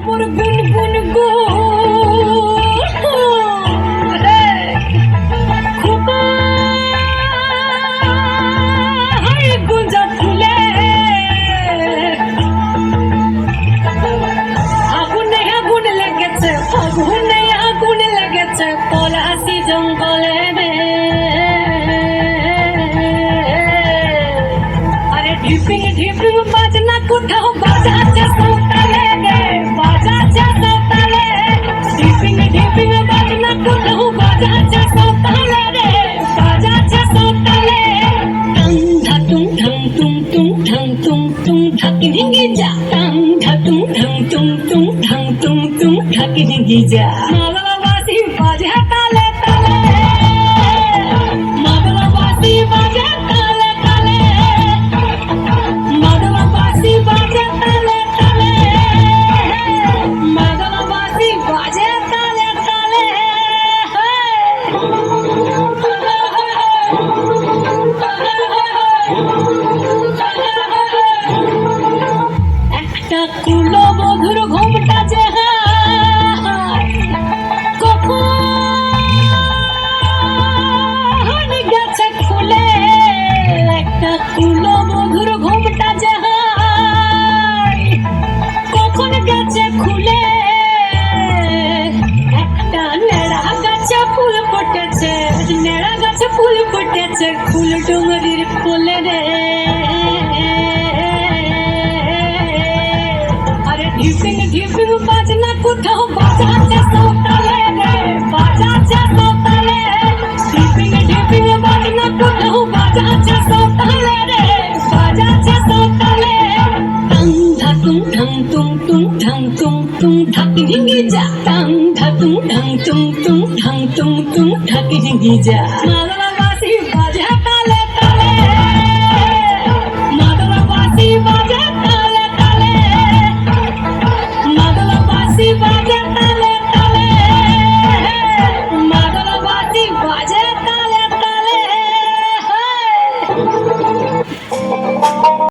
মোর গুন গুন গো খোপা হাই গুঞ্জা ফুলে আগুনে আগুন লেগেছে ফাগুনে আগুন লেগেছে পলাশি জঙ্গলে আরে ঢিপিং ঢিপিং বাজনা কোথাও বাজাচ্ছে সৌতালে রে বাজাচ্ছে সৌতালে ঢিপিং ঢিপিং বাজনা কোথাও বাজাচ্ছে সৌতালে রে বাজাচ্ছে সৌতালে ঢং ঢং তুং ঢাকি ঢিঙ্গি যা ঢং ঢাতুং ঢং তুং ঢাকি ঢিঙ্গি যা মাগলাবাসি বাজে তালে তালে মাগলাবাসি বাজে তালে তালে মাগলাবাসি বাজে তালে তালে মাগলাবাসি বাজে তালে তালে একটা কুলো বধুর ঘুমটা যে কখন গেছে খুলে একটা কুলো বধুর ঘুমটা যে কখন গেছে খুলে একটা নেড়া গাছে ফুল ফুটেছে নেড়া গাছে ফুল ফুটেছে ফুল ডুঙরির কোলে রে আরে ঢিপিং ঢিপিং বাজনা কোথাও বাজাচ্ছে সৌতালে রে বাজাচ্ছে সৌতালে ঢিপিং ঢিপিং বাজনা কোথাও বাজাচ্ছে সৌতালে রে বাজাচ্ছে সৌতালে ঢং ঢাতুং ঢং তুং ঢাকি ঢিঙ্গি যা ঢং ঢাতুং ঢং তুং ঢাকি ঢিঙ্গি যা